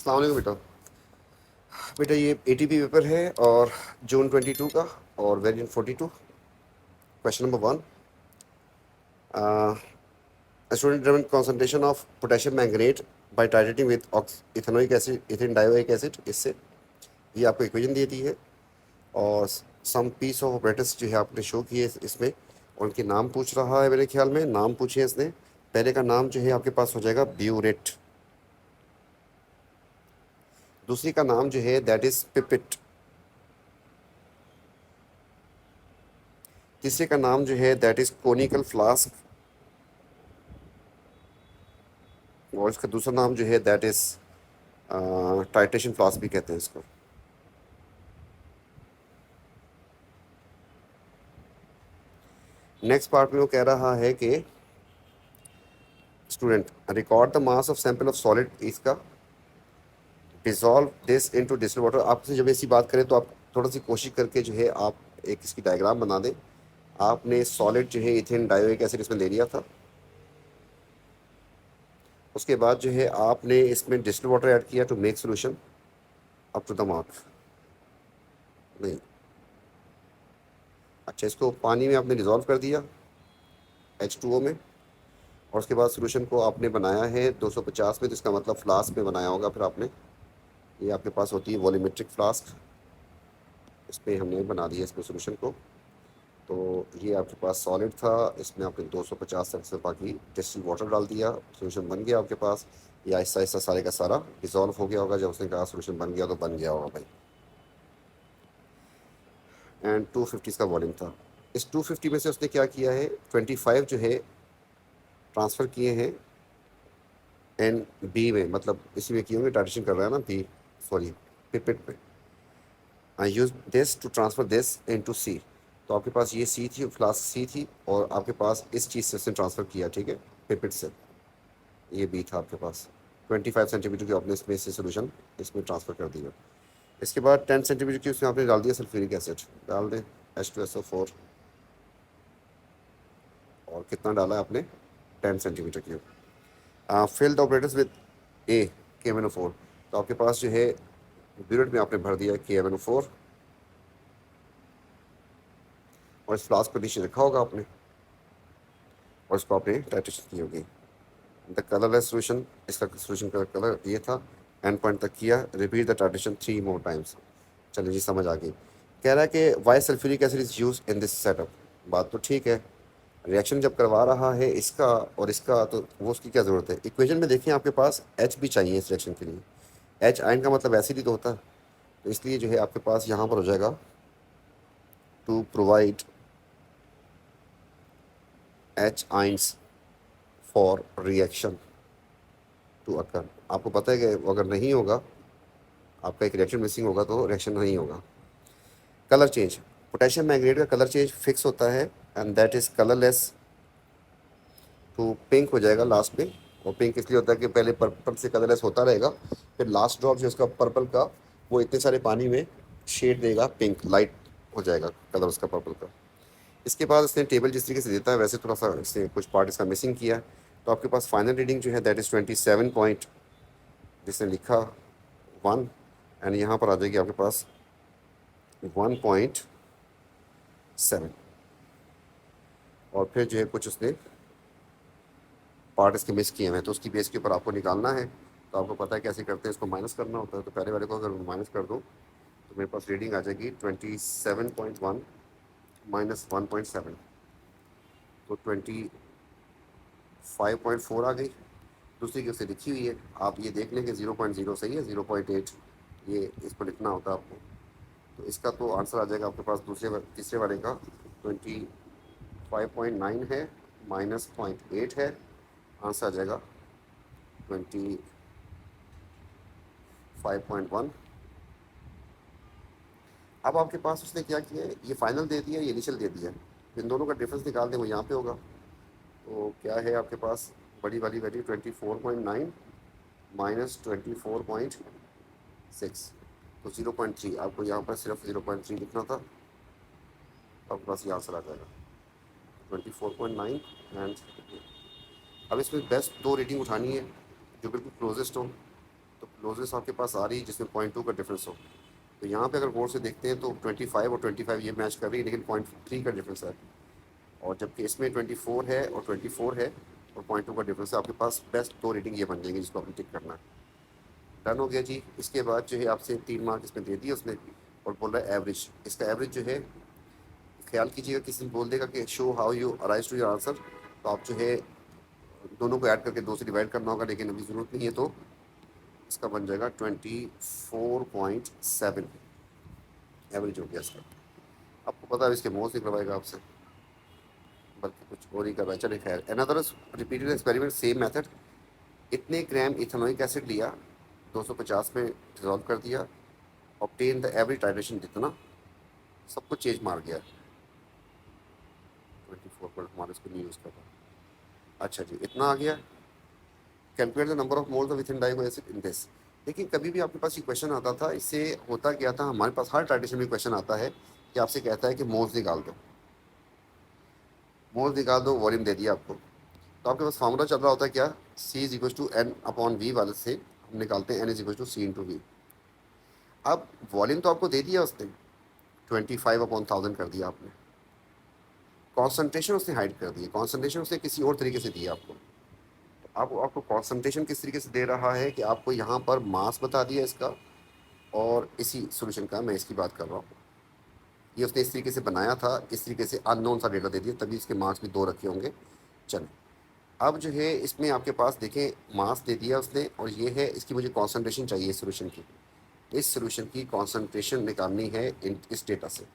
अस्सलाम वालेकुम बेटा। बेटा ये एटीपी पेपर है और जून 22 का और variant 42। Question number 1, student driven concentration of potassium manganate by titrating with ethanoic acid ethane dioic acid. इससे ये आपको इक्वेशन दी थी है और सम पीस ऑफ ऑपरेटर्स जो है आपने शो किए इसमें, और उनके नाम पूछ रहा है। मेरे ख्याल में नाम पूछे इसने। पहले का नाम जो है आपके पास हो जाएगा ब्यूरेट, दूसरी का नाम जो है दैट इज पिपिट, तीसरे का नाम जो है दैट इज कोनिकल फ्लास्क, और इसका दूसरा नाम जो है दैट इज टाइट्रेशन फ्लास्क भी कहते हैं इसको। नेक्स्ट पार्ट में वो कह रहा है कि student record the mass of sample of solid इसका dissolve this into distilled water. आपसे जब ऐसी बात करें तो आप थोड़ा सी कोशिश करके जो है आप एक इसकी डायग्राम बना दें। आपने सॉलिड जो है इथेन डायोइक एसिड इसमें ले लिया था, उसके बाद जो है आपने इसमें डिस्टिल्ड वाटर ऐड किया to make solution up to the mark. नहीं, अच्छा, इसको पानी में आपने डिज़ोल्व कर दिया H2O में, और उसके बाद सोल्यूशन को आपने बनाया है 250 में, तो इसका मतलब फ्लास्क में बनाया होगा। फिर आपने ये आपके पास होती है वॉल्यूमेट्रिक फ्लास्क, इसमें हमने बना दिया इसमें सोल्यूशन को। तो ये आपके पास सॉलिड था, इसमें आपने 250 तक से बाकी डिस्टिल्ड वाटर डाल दिया, सोल्यूशन बन गया आपके पास। ये आहिस्ता आहिस्ता सारे का सारा डिज़ोल्व हो गया होगा। जब उसने कहा सोल्यूशन बन गया तो बन गया होगा भाई। एंड 250 का वॉल्यूम था। इस 250 में से उसने क्या किया है, 25 जो है ट्रांसफ़र किए हैं एन बी में, मतलब इसी में किए होंगे, टाइट्रेशन कर रहा है ना बी, सॉरी पिपेट में। I use this to transfer this into C. तो आपके पास ये सी थी, फ्लास्क सी थी, और आपके पास इस चीज़ से उसने ट्रांसफ़र किया, ठीक है, पिपेट से। ये बी था आपके पास। 25 सेंटीमीटर की आपने इसमें से सोल्यूशन इसमें ट्रांसफ़र कर दिया। इसके बाद 10 सेंटीमीटर की उसमें आपने डाल दिया सल्फ्यूरिक एसिड, डाल दें H2SO4। और कितना डाला है आपने, 10 सेंटीमीटर की। Fill the apparatus with a KMnO4। तो आपके पास जो है ब्यूरेट में आपने भर दिया KMnO4, और इस फ्लास्क को नीचे रखा होगा आपने, और इसको आपने टाइट्रेशन की होगी। द कलरलेस सोल्यूशन, इसका सोल्यूशन का कलर ये था। एंड पॉइंट तक किया, repeat the titration 3 more times. चलिए जी, समझ आ गई। कह रहा है कि why sulphuric acid is use in this setup. बात तो ठीक है, रिएक्शन जब करवा रहा है इसका और इसका, तो वो उसकी क्या ज़रूरत है। इक्वेशन में देखिए आपके पास H भी चाहिए इस रिएक्शन के लिए। H आयन का मतलब एसिड ही तो होता है, तो इसलिए जो है आपके पास यहाँ पर हो जाएगा to provide H ions for reaction to occur. आपको पता है कि अगर नहीं होगा, आपका एक रिएक्शन मिसिंग होगा तो रिएक्शन नहीं होगा। कलर चेंज, पोटेशियम मैग्नेट का कलर चेंज फिक्स होता है and that is colourless to pink हो जाएगा लास्ट में। और पिंक इसलिए होता है कि पहले पर्पल से कलरलेस होता रहेगा, फिर लास्ट ड्रॉप जो उसका पर्पल का, वो इतने सारे पानी में शेड देगा, पिंक लाइट हो जाएगा कलर उसका पर्पल का। इसके बाद इसने टेबल जिस तरीके से देता है, वैसे थोड़ा सा इसने कुछ पार्ट इसका मिसिंग किया है। तो आपके पास फाइनल रीडिंग जो है दैट इज़ 27 पॉइंट, जिसने लिखा 1, एंड यहाँ पर आ जाएगी आपके पास 1.7। और फिर जो है कुछ उसने पार्ट इसके मिस किए हैं, तो उसकी बेस के ऊपर आपको निकालना है। तो आपको पता है कैसे करते हैं, इसको माइनस करना होता है। तो पहले वाले को अगर माइनस कर दो तो मेरे पास रीडिंग आ जाएगी 27.1 माइनस 1.7, तो 25.4 आ गई। दूसरी की उससे लिखी हुई है, आप ये देख लें कि 0.0 सही है, 0.8 ये इसको लिखना होता है आपको। तो इसका तो आंसर आ जाएगा आपके पास तीसरे वाले का 25.9 है, माइनस 0.8 है, आंसर आ जाएगा 25.1। अब आपके पास उसने क्या किया है, ये फाइनल दे दिया, ये इनिशियल दे दिया, इन दोनों का डिफरेंस निकाल दें, वो यहाँ पे होगा। तो क्या है आपके पास बड़ी वाली वैल्यू 24.9 माइनस 24.6, तो 0.3। आपको यहाँ पर सिर्फ 0.3 लिखना था, आपके पास ये आंसर आ जाएगा 24.9। एंड अब इसमें बेस्ट दो रीडिंग उठानी है जो बिल्कुल क्लोजेस्ट हो। तो क्लोजेस्ट आपके पास आ रही है जिसमें 0.2 का डिफरेंस हो। तो यहाँ पे अगर गौर से देखते हैं तो 25 और 25 ये मैच कर रही है, लेकिन 0.3 का डिफरेंस है। और जबकि इसमें 24 है और 24 है और 0.2 का डिफरेंस है। आपके पास बेस्ट दो रेटिंग ये बन जाएंगी जिसको आपने टिक करना है। डन हो गया जी। इसके बाद जो है आपसे 3 मार्क इसमें दे दिए उसने, और बोल रहा है एवरेज। इसका एवरेज जो है, ख्याल कीजिएगा किसी ने बोल देगा कि show how you arise to your answer, तो आप जो है दोनों को ऐड करके 2 से डिवाइड करना होगा, लेकिन अभी ज़रूरत नहीं है। तो इसका बन जाएगा 24.7 एवरेज हो गया इसका। आपको पता है इसके मोल्स ही करवाएगा आपसे, बल्कि कुछ और ही करवाए। चलिए खैर, another repeated experiment same method. इतने ग्राम इथेनॉइक एसिड लिया, 250 में डिजॉल्व कर दिया, ऑब्टेन द एवरेज टाइट्रेशन जितना, सब कुछ चेंज मार गया। 24 पर हमारे इसको नहीं यूज़ कर रहा। अच्छा जी, इतना आ गया। Calculate the number of moles of ethane dioic acid in this. लेकिन कभी भी आपके पास ये क्वेश्चन आता था, इससे होता क्या था, हमारे पास हर टाइट्रेशन में क्वेश्चन आता है कि आपसे कहता है कि मोल्स निकाल दो, मोल्स निकाल दो, वॉल्यूम दे दिया आपको। तो आपके पास फार्मूला चल रहा होता है क्या, C is equal to N upon V वाले से हम निकालते हैं N is equal to C into V. अब वॉल्यूम तो आपको दे दिया उसने, 25/1000 कर दिया आपने। कॉन्सेंट्रेशन उसने हाइड कर दी, कॉन्सेंट्रेशन उसने किसी और तरीके से दिया आपको। तो आपको कॉन्सेंट्रेशन किस तरीके से दे रहा है कि आपको यहाँ पर मास बता दिया इसका, और इसी सोल्यूशन का मैं इसकी बात कर रहा हूँ। ये उसने इस तरीके से बनाया था, इस तरीके से अननोन सा डेटा दे दिया, तभी इसके मार्क्स भी 2 रखे होंगे। चलो, अब जो है इसमें आपके पास देखें मास दे दिया उसने, और ये है इसकी मुझे कॉन्सेंट्रेशन चाहिए इस सोल्यूशन की। इस सोल्यूशन की कॉन्सेंट्रेशन निकालनी है इस डेटा से।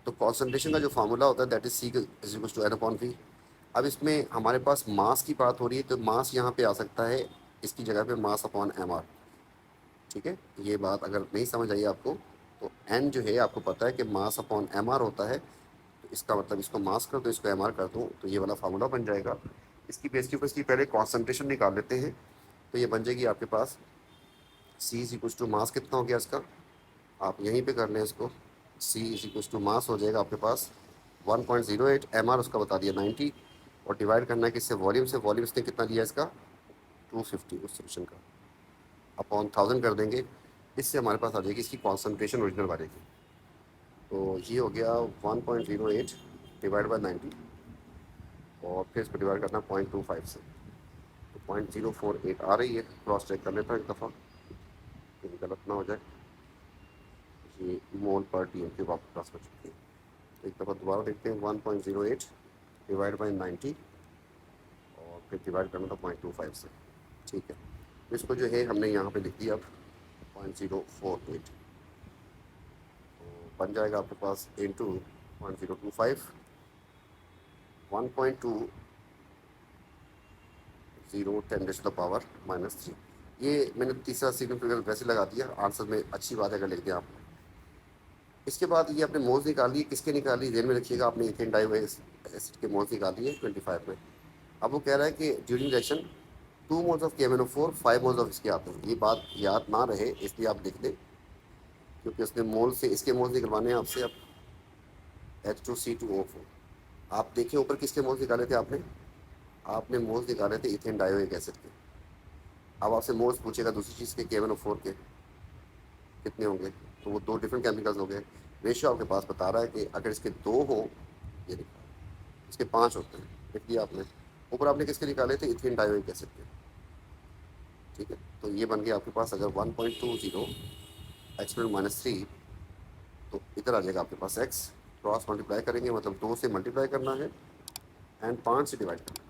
तो कॉन्सेंट्रेशन का जो फार्मूला होता है that is C is equal to N upon V. अब इसमें हमारे पास मास की बात हो रही है, तो मास यहाँ पे आ सकता है इसकी जगह पे मास अपॉन एम आर। ठीक है, ये बात अगर नहीं समझ आई आपको, तो एन जो है आपको पता है कि मास अपॉन एम आर होता है। तो इसका मतलब इसको मास कर दो, इसको एम आर कर दो, तो ये वाला फार्मूला बन जाएगा। इसकी बेस के ऊपर इसकी पहले कॉन्सेंट्रेशन निकाल लेते हैं। तो ये बन जाएगी आपके पास सी इज इक्वल टू मास कितना हो गया इसका, आप यहीं पे कर लें इसको। सी इज इक्वल टू मास हो जाएगा आपके पास 1.08, एम आर उसका बता दिया 90, और डिवाइड करना है किससे, वॉल्यूम से। वॉल्यूम इसने कितना लिया इसका 250 उस सोल्यूशन का, अपॉन 1000 कर देंगे। इससे हमारे पास आ जाएगी इसकी कॉन्सेंट्रेशन ओरिजिनल वाले की। तो ये हो गया 1.08 डिवाइड बाई 90, और फिर इसको डिवाइड करना 0.25 से, तो 0.048 आ रही है। क्रॉस चेक कर लेता हूँ एक दफ़ा, कहीं गलत ना हो जाए। ये मोल पर टी एम के वापस क्रॉस कर चुकी है। तो एक दफ़ा दोबारा देखते हैं, 1.08 डिवाइड बाई 90, और फिर डिवाइड करना था 0.25 से। ठीक है, तो इसको जो है हमने यहाँ पे लिख दिया अब 0.048, तो बन जाएगा आपके पास इंटू 0.025, 1.2010⁻³ ये मैंने तीसरा सिग्निफिकेंट वैसे लगा दिया, आंसर में अच्छी बात है अगर लिख दें आप। इसके बाद ये आपने मोल्स निकाली, किसके निकाली ध्यान में रखिएगा, आपने इथेन डाइऑक्साइड के मोल्स निकाली है 25 में। अब वो कह रहा है कि during reaction 2 moles of KMnO4, 5 moles of इसके आते हैं। ये बात याद ना रहे इसलिए आप लिख दें, क्योंकि उसने मोल से इसके मोल्स निकलवाने हैं आपसे। अब H2C2O4, आप देखें ऊपर किसके मोल्स निकाले थे आपने, आपने मोल्स निकाले थे इथेन डाइऑक्साइड एसिड के। अब आपसे मोल्स पूछेगा दूसरी चीज़ के KMnO4 के कितने होंगे, तो वो 2 डिफरेंट केमिकल्स हो गए। रेशियो आपके पास बता रहा है कि अगर इसके 2 हो, ये लिखा है, इसके 5 होते हैं, लिख दिया आपने। ऊपर आपने किसके निकाले थे, इथेन डाइऑक्साइड एसिड के। ठीक है, तो ये बन गया आपके पास अगर 1.20 एक्सपोनेंट -3, तो इधर आ जाएगा आपके पास x, क्रॉस मल्टीप्लाई करेंगे मतलब 2 से मल्टीप्लाई करना है एंड 5 से डिवाइड करना है।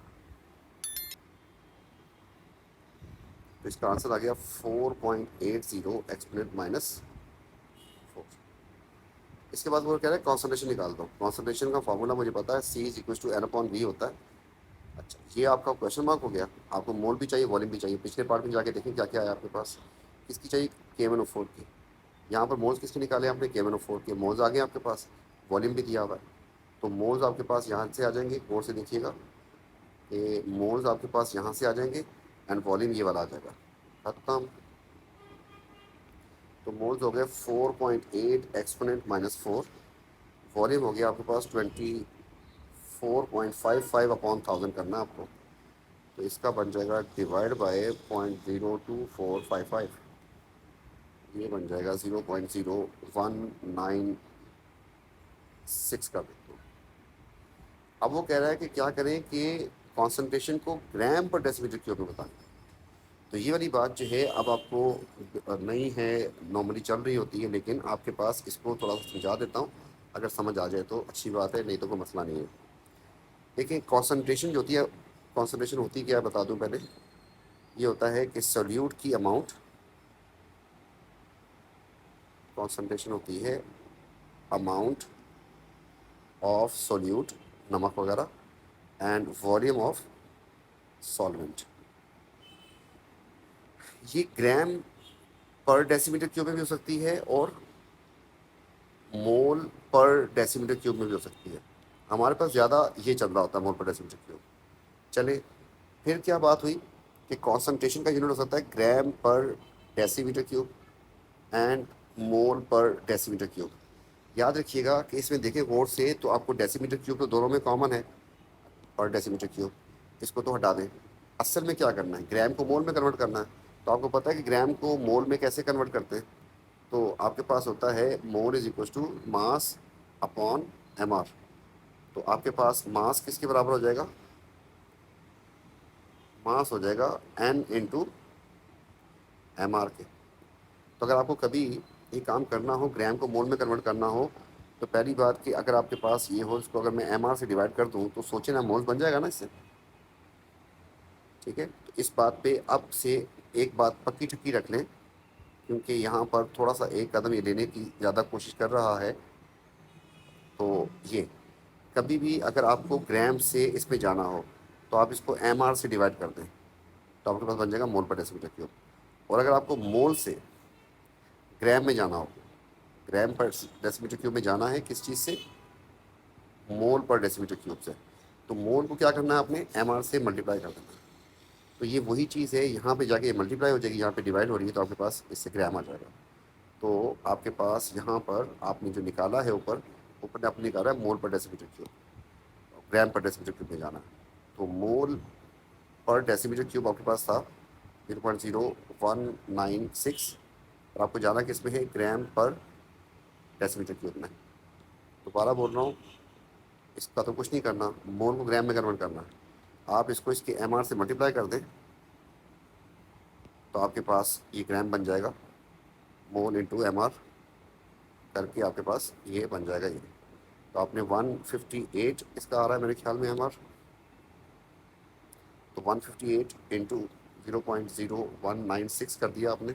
तो इसका आंसर आ गया 4.80 एक्सपोनेंट -4। इसके बाद वो कह रहा है कॉन्सेंट्रेशन निकाल दो। कॉन्सेंट्रेशन का फॉर्मूला मुझे पता है, C is equal to N upon V होता है। अच्छा, ये आपका क्वेश्चन मार्क हो गया। आपको मोल भी चाहिए, वॉल्यूम भी चाहिए। पिछले पार्ट में जाके देखें क्या क्या है आपके पास। किसकी चाहिए, KMnO4 की। यहाँ पर मोल्स किसके निकाले आपने, KMnO4 के मोल्स आ गए आपके पास, वॉल्यूम भी दिया हुआ है। तो मोल्स आपके पास यहाँ से आ जाएंगे, गौर से देखिएगा कि मोल्स आपके पास यहाँ से आ जाएंगे एंड वॉल्यूम ये वाला आ जाएगा, खत्म। तो मोल्स हो गए 4.8 एक्सपोनेंट -4, वॉल्यूम हो गया आपके पास 24.55 अपॉन 1000 करना है आपको। तो इसका बन जाएगा डिवाइड बाय 0.02455। ये बन जाएगा 0.0196 कर देते हैं। अब वो कह रहा है कि क्या करें कि कॉन्सेंट्रेशन को ग्राम पर डेसीमीटर क्यूब में बताएं। तो ये वाली बात जो है अब आपको नहीं है, नॉर्मली चल रही होती है, लेकिन आपके पास इसको थोड़ा सा समझा देता हूँ। अगर समझ आ जाए तो अच्छी बात है, नहीं तो कोई मसला नहीं है। देखिए कॉन्सेंट्रेशन जो होती है, कॉन्सेंट्रेशन होती क्या है बता दूं पहले। ये होता है कि सोल्यूट की अमाउंट, कॉन्सेंट्रेशन होती है अमाउंट ऑफ सोल्यूट, नमक वगैरह, एंड वॉल्यूम ऑफ सॉल्वेंट। ये ग्राम पर डेसीमीटर क्यूब में भी हो सकती है और मोल पर डेसीमीटर क्यूब में भी हो सकती है। हमारे पास ज़्यादा ये चल रहा होता है, मोल पर डेसीमीटर क्यूब। चले, फिर क्या बात हुई कि कॉन्सेंट्रेशन का यूनिट हो सकता है ग्राम पर डेसीमीटर क्यूब एंड मोल पर डेसीमीटर क्यूब। याद रखिएगा कि इसमें देखें गौर से, तो आपको डेसीमीटर क्यूब तो दोनों में कॉमन है, पर डेसीमीटर क्यूब, इसको तो हटा दें। असल में क्या करना है, ग्राम को मोल में कन्वर्ट करना है। तो आपको पता है कि ग्राम को मोल में कैसे कन्वर्ट करते हैं। तो आपके पास होता है mole is equal to mass upon M R. तो आपके पास मास किसके बराबर हो जाएगा, मास हो जाएगा एन इंटू एम आर के। तो अगर आपको कभी ये काम करना हो, ग्राम को मोल में कन्वर्ट करना हो, तो पहली बात कि अगर आपके पास ये हो, इसको अगर मैं एम आर से डिवाइड कर दूँ तो सोचे ना, मोल बन जाएगा ना इससे। ठीक है, तो इस बात पे अब से एक बात पक्की ठक्की रख लें, क्योंकि यहाँ पर थोड़ा सा एक कदम ये लेने की ज़्यादा कोशिश कर रहा है। तो ये कभी भी अगर आपको ग्राम से इसमें जाना हो तो आप इसको एम आर से डिवाइड कर दें, तो आपके पास बन जाएगा मोल पर डेसीमीटर क्यूब। और अगर आपको मोल से ग्राम में जाना हो, ग्राम पर डेसीमीटर क्यूब में जाना है किस चीज़ से, मोल पर डेसीमीटर क्यूब से, तो मोल को क्या करना है आपने, एम आर से मल्टीप्लाई कर देना है। तो ये वही चीज़ है, यहाँ पे जाके मल्टीप्लाई हो जाएगी, यहाँ पे डिवाइड हो रही है, तो आपके पास इससे ग्राम आ जाएगा। तो आपके पास यहाँ पर आपने जो निकाला है ऊपर, ऊपर ने आपने निकाला है मोल पर डेसीमीटर क्यूब, ग्राम पर डेसीमीटर क्यूब में जाना है। तो मोल पर डेसीमीटर क्यूब आपके पास था 0.0196, और आपको जाना किस में है, ग्राम पर डेसीमीटर क्यूब में। दोबारा बोल रहा हूँ, इसका तो कुछ नहीं करना, मोल को ग्राम में कन्वर्ट करना है। आप इसको इसके एम आर से मल्टीप्लाई कर दें, तो आपके पास ये ग्राम बन जाएगा, मोल इंटू एम आर करके आपके पास ये बन जाएगा ये। तो आपने 158 इसका आ रहा है मेरे ख्याल में एम आर, तो 158 इंटू 0.0196 कर दिया आपने,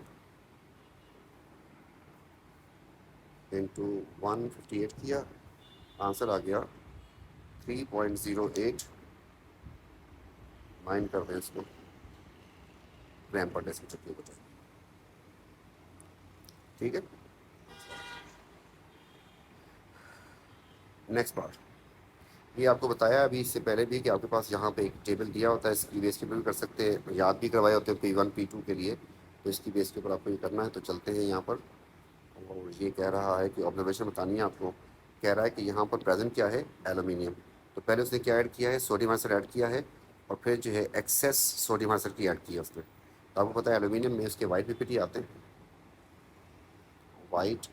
इंटू 158 किया, आंसर आ गया 3.08, माइन कर दें इसको, ग्राम पर डेसीमीटर क्यूब हो जाए। ठीक है, नेक्स्ट पार्ट। ये आपको बताया अभी इससे पहले भी कि आपके पास यहाँ पे एक टेबल दिया होता है, इसकी बेस के ऊपर भी कर सकते हैं, याद भी करवाए होते हैं P1 P2 के लिए। तो इसकी बेस के ऊपर आपको ये करना है। तो चलते हैं यहाँ पर, और ये कह रहा है कि ऑब्जर्वेशन बतानी है आपको। कह रहा है कि यहाँ पर प्रेजेंट क्या है, एलुमिनियम। तो पहले उसने क्या ऐड किया है, सोडियम आइसर ऐड किया है, और फिर जो है एक्सेस सोडियम आइसर की ऐड की है उसने। तो आपको पता है एलुमिनियम में उसके वाइट पीपीटी आते हैं, वाइट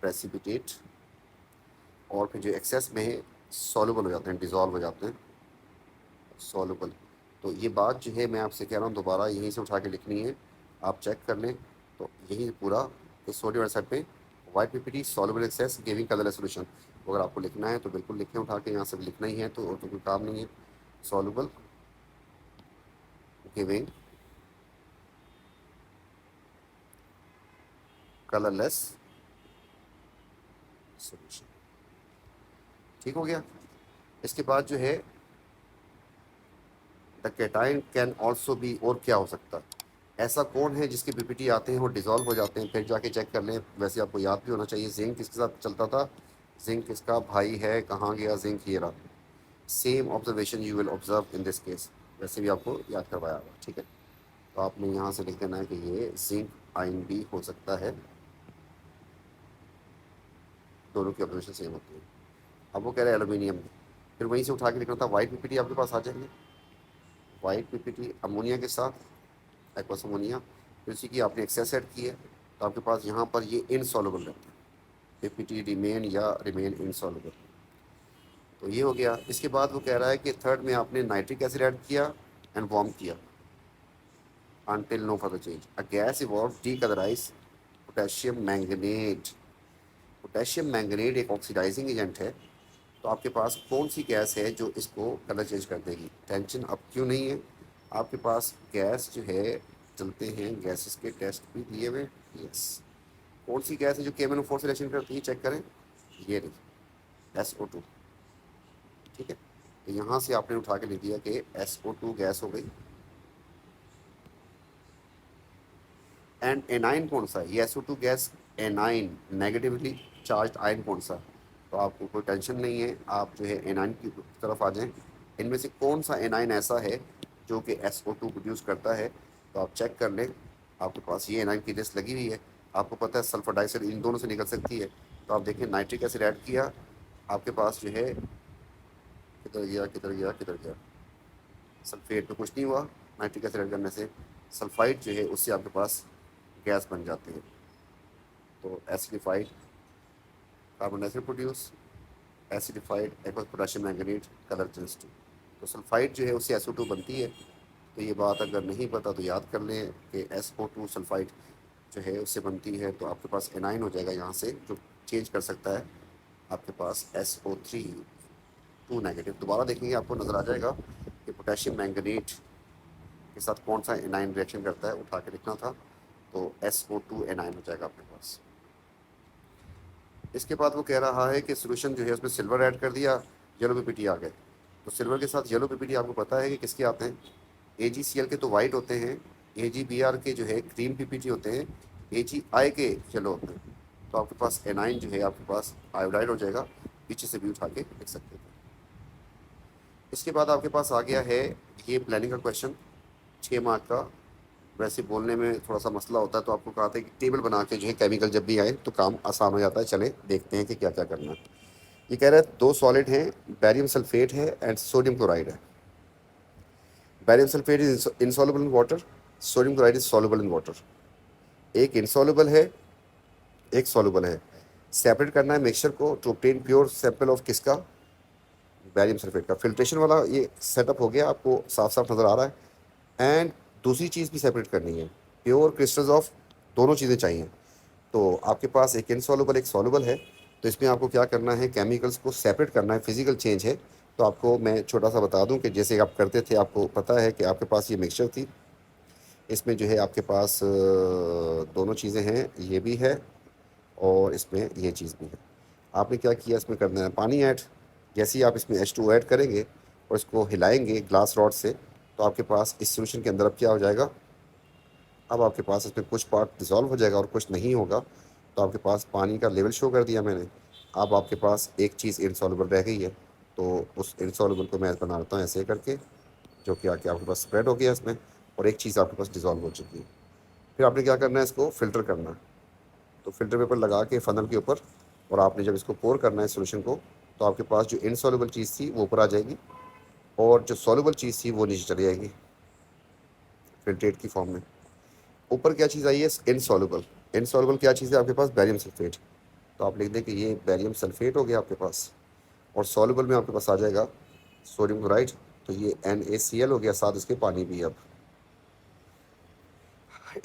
प्रेसिपिटेट, और फिर जो एक्सेस में सॉल्युबल हो जाते हैं, डिज़ोल्व हो जाते हैं, सॉल्युबल। तो ये बात जो है मैं आपसे कह रहा हूँ, दोबारा यहीं से उठा के लिखनी है, आप चेक कर लें। तो यही पूरा कि सोडियम आइसर पे white PPT soluble excess giving colourless solution, अगर आपको लिखना है तो बिल्कुल लिखें, उठा के यहाँ से लिखना ही है, तो और तो कोई काम नहीं है। Soluble giving colourless solution. ठीक हो गया। इसके बाद जो है the cation can also be, और क्या हो सकता है, ऐसा कौन है जिसके पीपीटी आते हैं वो डिज़ोल्व हो जाते हैं। फिर जाके चेक कर लें, वैसे आपको याद भी होना चाहिए जिंक किसके साथ चलता था, जिंक किसका भाई है, कहाँ गया जिंक, ये रहा। Same observation you will observe in this case, वैसे भी आपको याद करवाया होगा। ठीक है, तो आपने यहाँ से लिख देना है कि ये जिंक आयन भी हो सकता है, दोनों की ऑब्जर्वेशन सेम होती है। अब वो कह रहे हैं एलुमिनियम, फिर वहीं से उठा के लिखना था वाइट पीपीटी आपके पास आ जाएंगे, वाइट पीपीटी अमोनिया के साथ, एक्वस अमोनिया, फिर उसी की आपने एक्सेस ऐड की है, तो आपके पास यहाँ पर ये इनसॉल्युबल रहता है, पीपीटी रिमेन या रिमेन इनसॉल्युबल। तो ये हो गया। इसके बाद वो कह रहा है कि थर्ड में आपने नाइट्रिक एसिड ऐड किया एंड वार्म किया until no further change. A gas evolved decolorize potassium manganate. Potassium manganate एक ऑक्सीडाइजिंग एजेंट है। तो आपके पास कौन सी गैस है जो इसको कलर चेंज कर देगी? टेंशन अब क्यों नहीं है, आपके पास गैस जो है, चलते हैं गैसेस के टेस्ट भी दिए हुए। यस, कौन सी गैस है जो KMnO4 से रिएक्शन करती है, चेक करें। ये रही SO2। ठीक है, तो यहाँ से आपने उठा के लिख दिया कि SO2 गैस हो गई। एंड एनाइन कौन सा है? ये SO2 gas A9, negatively charge ion कौन सा? तो आपको कोई टेंशन नहीं है, आप जो है एनाइन की तरफ आ जाएं। इनमें से कौन सा एनाइन ऐसा है जो कि SO2 प्रोड्यूस करता है? तो आप चेक कर लें, आपके पास ये एनाइन की लिस्ट लगी हुई है। आपको पता है सल्फर डाइऑक्साइड इन दोनों से निकल सकती है। तो आप देखिए नाइट्रिक एसिड ऐड किया, आपके पास जो है किधर गया किधर गया किधर गया, सल्फेट पे कुछ नहीं हुआ। नाइट्रिक एसिड ऐड करने से सल्फाइड जो है उससे आपके पास गैस बन जाती है। तो acidified carbon dioxide produce, acidified aqueous potassium manganate colour change to. तो सल्फाइड जो है उससे SO2 बनती है। तो ये बात अगर नहीं पता तो याद कर लें कि SO2 सल्फाइड जो है उससे बनती है। तो आपके पास एनाइन हो जाएगा यहाँ से, जो चेंज कर सकता है आपके पास SO3 2 नेगेटिव। दोबारा देखेंगे आपको नज़र आ जाएगा कि पोटेशियम मैंगनेट के साथ कौन सा एनाइन रिएक्शन करता है, उठा के लिखना था। तो SO2 एनाइन हो जाएगा आपके पास। इसके बाद वो कह रहा है कि सोल्यूशन जो है उसमें सिल्वर ऐड कर दिया, येलो पीपीटी आ गए। तो सिल्वर के साथ येलो पीपीटी आपको पता है कि किसके आते हैं? AgCl के तो वाइट होते हैं, AgBr के जो है ग्रीन पीपीटी होते हैं, AgI के येलो होते हैं। तो आपके पास एनाइन जो है आपके पास आयोडाइड हो जाएगा, पीछे से भी उठा के लिख सकते हैं। इसके बाद आपके पास आ गया है ये प्लानिंग का क्वेश्चन, 6 मार्क का। वैसे बोलने में थोड़ा सा मसला होता है, तो आपको कहा था कि टेबल बना के जो है केमिकल जब भी आए तो काम आसान हो जाता है। चले देखते हैं कि क्या क्या करना है। ये कह रहा है 2 सॉलिड हैं, बैरियम सल्फेट है एंड सोडियम क्लोराइड है। Barium sulphate is insoluble in water, sodium chloride is soluble in water. एक इनसॉल्युबल है, एक सॉल्युबल है। सेपरेट करना है मिक्सचर को to obtain pure sample of किसका? बैरियम सल्फेट का। फिल्ट्रेशन वाला ये सेटअप हो गया, आपको साफ साफ नज़र आ रहा है। एंड दूसरी चीज़ भी सेपरेट करनी है, प्योर क्रिस्टल्स ऑफ, दोनों चीज़ें चाहिए। तो आपके पास एक इनसॉल्युबल एक सॉल्युबल है। तो इसमें आपको क्या करना है, केमिकल्स को सेपरेट करना है, फिजिकल चेंज है। तो आपको मैं छोटा सा बता दूं कि जैसे आप करते थे, आपको पता है कि आपके पास ये मिक्सचर थी, इसमें जो है आपके पास दोनों चीज़ें हैं, ये भी है और इसमें ये चीज़ भी है। आपने क्या किया, इसमें करना है पानी ऐड। जैसे ही आप इसमें H2 ऐड करेंगे और इसको हिलाएंगे ग्लास रॉड से, तो आपके पास इस सोल्यूशन के अंदर अब क्या हो जाएगा, अब आपके पास इसमें कुछ पार्ट डिज़ोल्व हो जाएगा और कुछ नहीं होगा। तो आपके पास पानी का लेवल शो कर दिया मैंने। अब आपके पास एक चीज़ इनसॉल्युबल रह गई है, तो उस इनसॉल्युबल को मैं बनाता हूँ ऐसे करके, जो कि आके आपके पास स्प्रेड हो गया इसमें, और एक चीज़ आपके पास डिज़ोल्व हो चुकी है। फिर आपने क्या करना है, इसको फ़िल्टर करना है। तो फ़िल्टर पेपर लगा के फ़नल के ऊपर, और आपने जब इसको पोर करना है सोल्यूशन को, तो आपके पास जो इनसॉल्युबल चीज़ थी वो ऊपर आ जाएगी और जो सॉल्युबल चीज़ थी वो नीचे चली जाएगी फिल्ट्रेट की फॉर्म में। ऊपर क्या चीज़ आई है, इनसॉल्युबल। इनसॉल्युबल क्या चीज़ है आपके पास? Barium sulphate. तो आप लिख दें कि ये बैरियम सल्फेट हो गया आपके पास, और सॉल्युबल में आपके पास आ जाएगा सोडियम क्लोराइड। तो ये NaCl हो गया, साथ इसके पानी भी। अब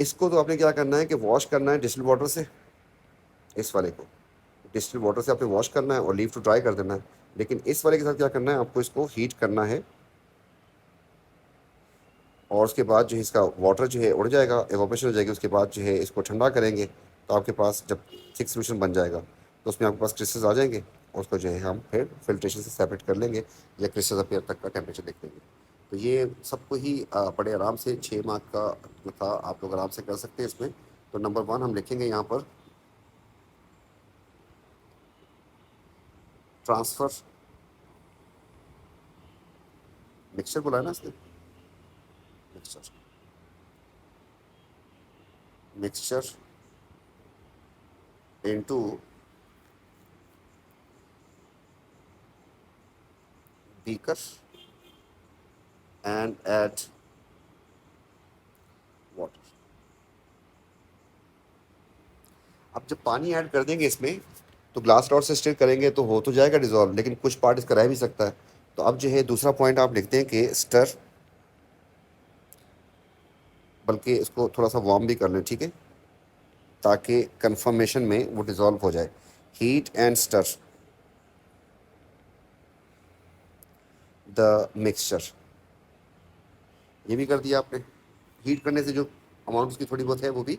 इसको तो आपने क्या करना है कि वॉश करना है डिस्टिल वाटर से। इस वाले को डिस्टिल वाटर से आपने वॉश करना है और लीव टू ड्राई कर देना है। लेकिन इस वाले के साथ क्या करना है, आपको इसको हीट करना है, और उसके बाद जो है इसका वाटर जो है उड़ जाएगा, एवोपरेशन हो जाएगी। उसके बाद जो है इसको ठंडा करेंगे, तो आपके पास जब थिक सोल्यूशन बन जाएगा तो उसमें आपके पास क्रिस्टल्स आ जाएंगे, और उसको जो है हम फिर फिल्ट्रेशन से सेपरेट कर लेंगे, या क्रिस्टल्स अपीयर तक का टेम्परेचर देख लेंगे। तो ये सबको ही बड़े आराम से 6 मार्क का था, आप लोग आराम से कर सकते हैं इसमें। तो नंबर 1 हम लिखेंगे यहाँ पर, ट्रांसफ़र मिक्सचर बोला है ना इसने, mixture mixture into beaker and add water. अब जब पानी ऐड कर देंगे इसमें तो ग्लास रॉड से स्टिर करेंगे तो हो तो जाएगा डिजॉल्व, लेकिन कुछ पार्ट इसका रह भी सकता है। तो अब जो है दूसरा पॉइंट आप लिखते हैं कि स्टर, बल्कि इसको थोड़ा सा वार्म भी कर लें, ठीक है, ताकि कंफर्मेशन में वो डिज़ोल्व हो जाए। Heat and stir the mixture, ये भी कर दिया आपने। हीट करने से जो अमाउंट उसकी थोड़ी बहुत है वो भी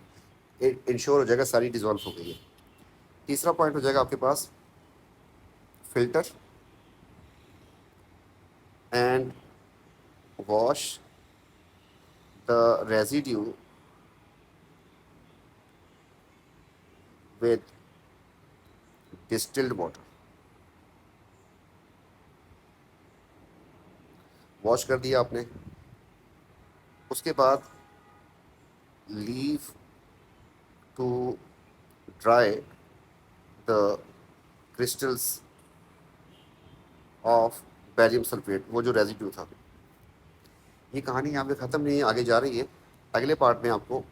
इंश्योर हो जाएगा सारी डिज़ोल्व हो गई है। तीसरा पॉइंट हो जाएगा आपके पास filter and wash the residue with distilled water. Wash कर दिया आपने, उसके बाद leave to dry the crystals of barium sulphate, वो जो रेजिड्यू था। ये कहानी यहाँ पे ख़त्म नहीं है, आगे जा रही है। अगले पार्ट में आपको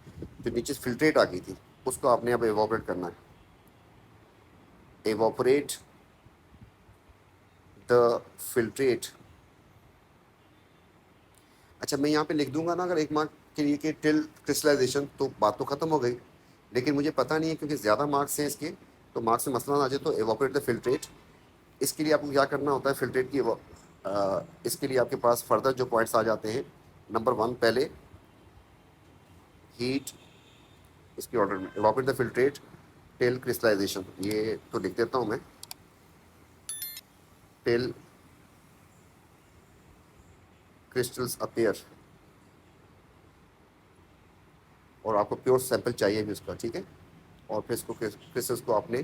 जो नीचे फिल्ट्रेट आ गई थी उसको आपने अब एवोपरेट करना है। Evaporate the filtrate. अच्छा, मैं यहाँ पे लिख दूंगा ना अगर एक मार्क के लिए कि टिल क्रिस्टलाइजेशन, तो बात तो ख़त्म हो गई। लेकिन मुझे पता नहीं है क्योंकि ज़्यादा मार्क्स हैं इसके, तो मार्क्स में मसला ना आ जाए। तो एवोपरेट द फिल्ट्रेट, इसके लिए आपको क्या करना होता है फिल्ट्रेट की इसके लिए आपके पास फर्दर जो पॉइंट्स आ जाते हैं। नंबर 1 पहले हीट, इसके ऑर्डर में evaporate the filtrate till crystallisation, ये तो लिख देता हूँ मैं, टिल क्रिस्टल्स अपीयर। और आपको प्योर सैंपल चाहिए भी उसका, ठीक है। और फिर इसको क्रिस्टल्स को आपने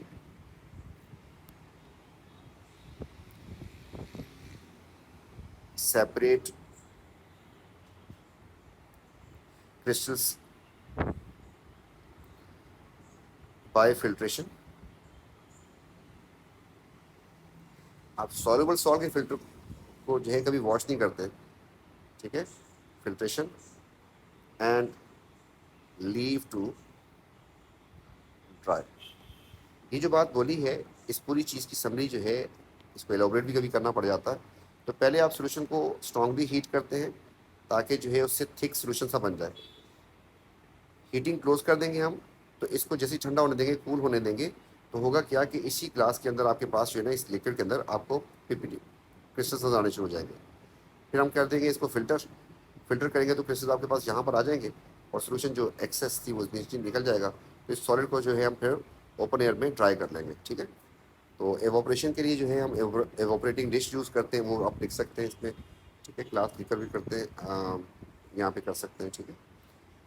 सेपरेट क्रिस्टल्स बाय फिल्ट्रेशन। आप सॉल्युबल सॉल्ट के फिल्टर को जो है कभी वॉश नहीं करते, ठीक है। Filtration and leave to dry. ये जो बात बोली है, इस पूरी चीज़ की समरी जो है, इसको एलोबरेट भी कभी करना पड़ जाता है। तो पहले आप सोल्यूशन को स्ट्रांगली हीट करते हैं ताकि जो है उससे थिक सोल्यूशन सा बन जाए। हीटिंग क्लोज कर देंगे हम, तो इसको जैसे ही ठंडा होने देंगे, कूल होने देंगे, तो होगा क्या कि इसी ग्लास के अंदर आपके पास जो है ना, इस लिक्विड के अंदर आपको पीपीटी क्रिस्टल्स नजर आने शुरू हो जाएंगे। फिर हम कर देंगे इसको फिल्टर करेंगे तो क्रिस्टल्स आपके पास यहाँ पर आ जाएंगे और सोल्यूशन जो एक्सेस थी वो नीचे निकल जाएगा। तो इस सॉलिड को जो है हम फिर ओपन एयर में ड्राई कर लेंगे, ठीक है। तो एवोपरेशन के लिए जो है हम एवोपरेटिंग डिश यूज़ करते हैं, वो आप लिख सकते हैं इसमें, ठीक है। क्लास लिखकर भी करते हैं, यहाँ पे कर सकते हैं, ठीक है।